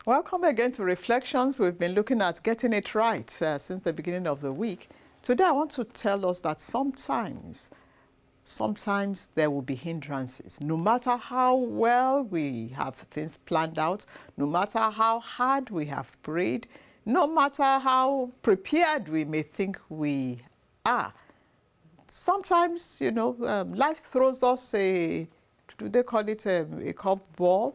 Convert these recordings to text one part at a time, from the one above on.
Welcome again to Reflections. We've been looking at getting it right since the beginning of the week. Today I want to tell us that sometimes there will be hindrances. No matter how well we have things planned out, no matter how hard we have prayed, no matter how prepared we may think we are, sometimes, life throws us do they call it a curveball?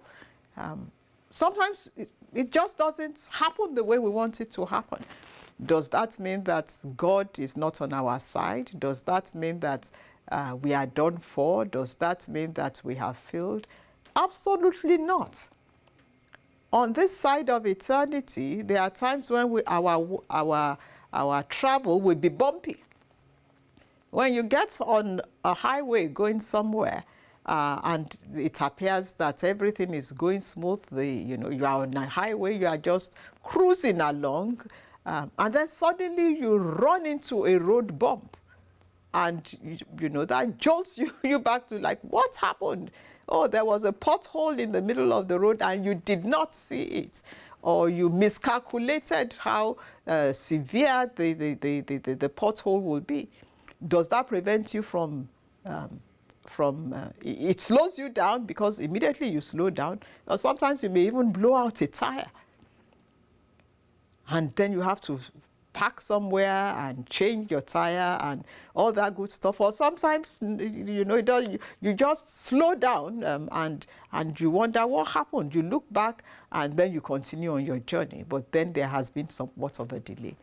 Sometimes it just doesn't happen the way we want it to happen. Does that mean that God is not on our side? Does that mean that we are done for? Does that mean that we have failed? Absolutely not. On this side of eternity, there are times when our travel will be bumpy. When you get on a highway going somewhere, and it appears that everything is going smoothly, you are on a highway, you are just cruising along, and then suddenly you run into a road bump, and that jolts you back to like, what happened? Oh, there was a pothole in the middle of the road and you did not see it, or you miscalculated how severe the pothole will be. Does that prevent you from it slows you down, because immediately you slow down, or sometimes you may even blow out a tire, and then you have to park somewhere and change your tire and all that good stuff. Or sometimes you just slow down, and you wonder what happened. You look back and then you continue on your journey, but then there has been somewhat of a delay.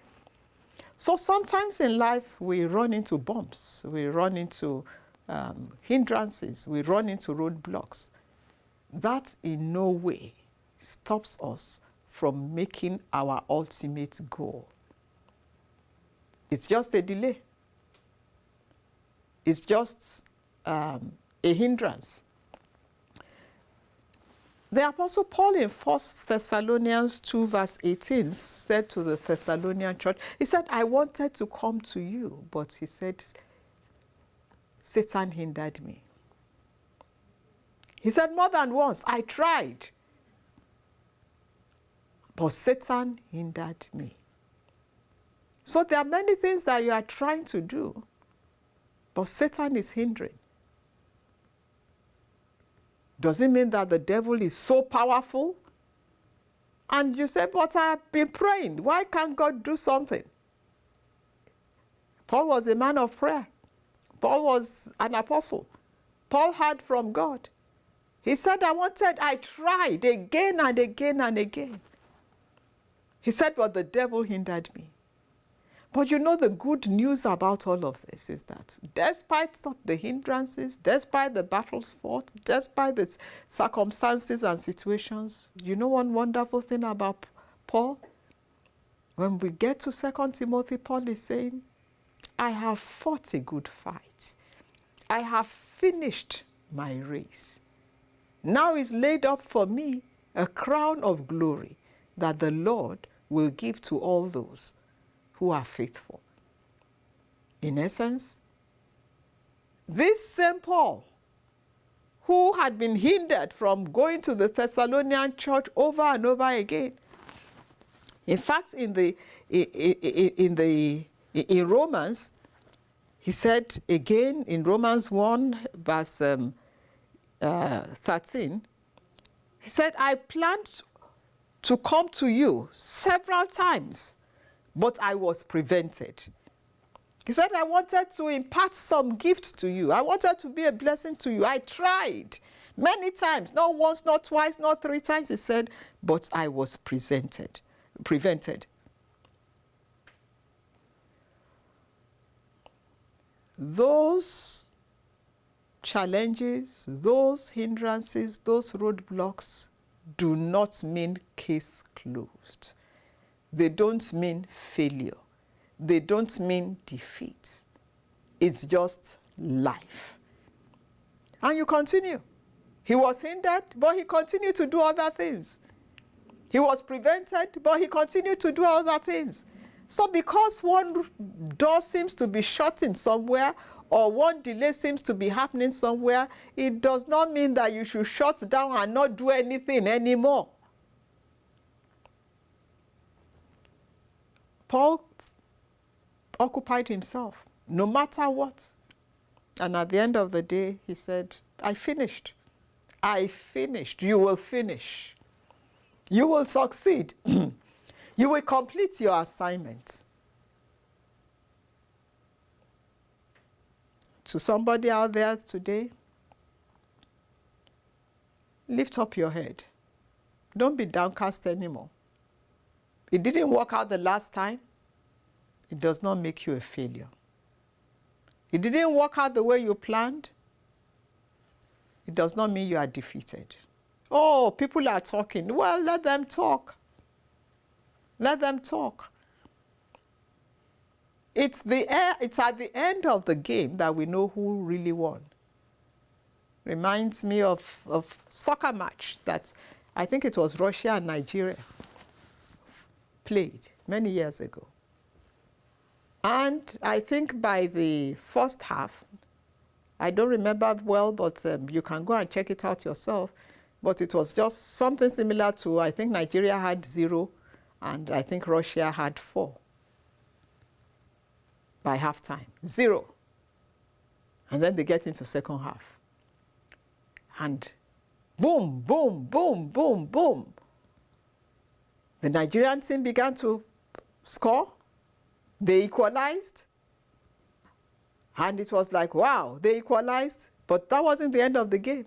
So sometimes in life we run into bumps, we run into hindrances, we run into roadblocks. That in no way stops us from making our ultimate goal. It's just a delay. It's just a hindrance. The Apostle Paul in 1 Thessalonians 2 verse 18 said to the Thessalonian church, he said, I wanted to come to you, but he said, Satan hindered me. He said more than once, I tried, but Satan hindered me. So there are many things that you are trying to do, but Satan is hindering. Does it mean that the devil is so powerful? And you say, but I've been praying. Why can't God do something? Paul was a man of prayer. Paul was an apostle. Paul heard from God. He said, I tried again and again and again. He said, but the devil hindered me. But the good news about all of this is that despite the hindrances, despite the battles fought, despite the circumstances and situations, one wonderful thing about Paul? When we get to 2 Timothy, Paul is saying, I have fought a good fight. I have finished my race. Now is laid up for me a crown of glory that the Lord will give to all those who are faithful. In essence, this same Paul, who had been hindered from going to the Thessalonian church over and over again. In fact, in Romans, he said again in Romans 1 verse 13, he said, I planned to come to you several times, but I was prevented. He said, I wanted to impart some gifts to you. I wanted to be a blessing to you. I tried many times, not once, not twice, not 3 times. He said, but I was prevented. Those challenges, those hindrances, those roadblocks do not mean case closed. They don't mean failure. They don't mean defeat. It's just life. And you continue. He was hindered, but he continued to do other things. He was prevented, but he continued to do other things. So because one door seems to be shutting somewhere, or one delay seems to be happening somewhere, it does not mean that you should shut down and not do anything anymore. Paul occupied himself, no matter what. And at the end of the day, he said, I finished. I finished. You will finish. You will succeed. You will complete your assignment. To somebody out there today, lift up your head. Don't be downcast anymore. It didn't work out the last time. It does not make you a failure. It didn't work out the way you planned. It does not mean you are defeated. Oh, people are talking. Well, let them talk. Let them talk. It's at the end of the game that we know who really won. Reminds me of soccer match that I think it was Russia and Nigeria played many years ago. And I think by the first half, I don't remember well, but you can go and check it out yourself. But it was just something similar to, I think Nigeria had 0 and I think Russia had 4 by halftime. 0. And then they get into second half. And boom, boom, boom, boom, boom. The Nigerian team began to score. They equalized. And it was like, wow, they equalized. But that wasn't the end of the game.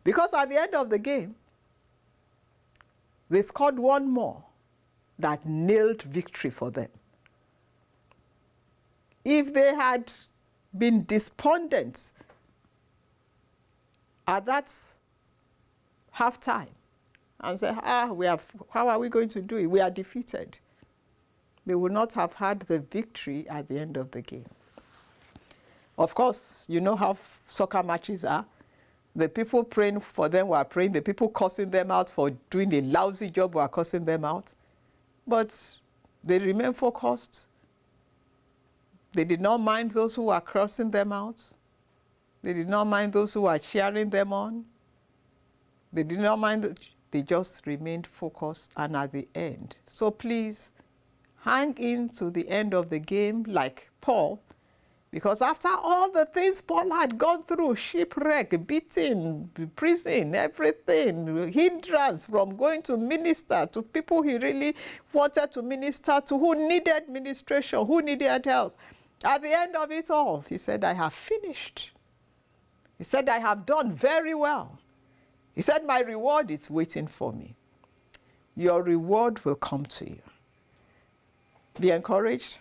Because at the end of the game, they scored one more that nailed victory for them. If they had been despondent at that halftime and said, how are we going to do it? We are defeated. They would not have had the victory at the end of the game. Of course, you know how soccer matches are. The people praying for them were praying. The people cursing them out for doing a lousy job were cursing them out. But they remained focused. They did not mind those who were cursing them out. They did not mind those who were cheering them on. They did not mind. They just remained focused and at the end. So please, hang in to the end of the game like Paul. Because after all the things Paul had gone through, shipwreck, beating, prison, everything, hindrance from going to minister to people he really wanted to minister to, who needed ministration, who needed help. At the end of it all, he said, I have finished. He said, I have done very well. He said, my reward is waiting for me. Your reward will come to you. Be encouraged.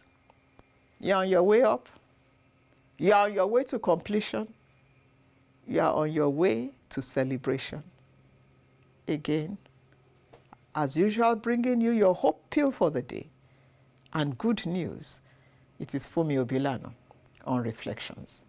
You're on your way up. You are on your way to completion. You are on your way to celebration. Again, as usual, bringing you your hope pill for the day. And good news, it is Fumi Obilano on Reflections.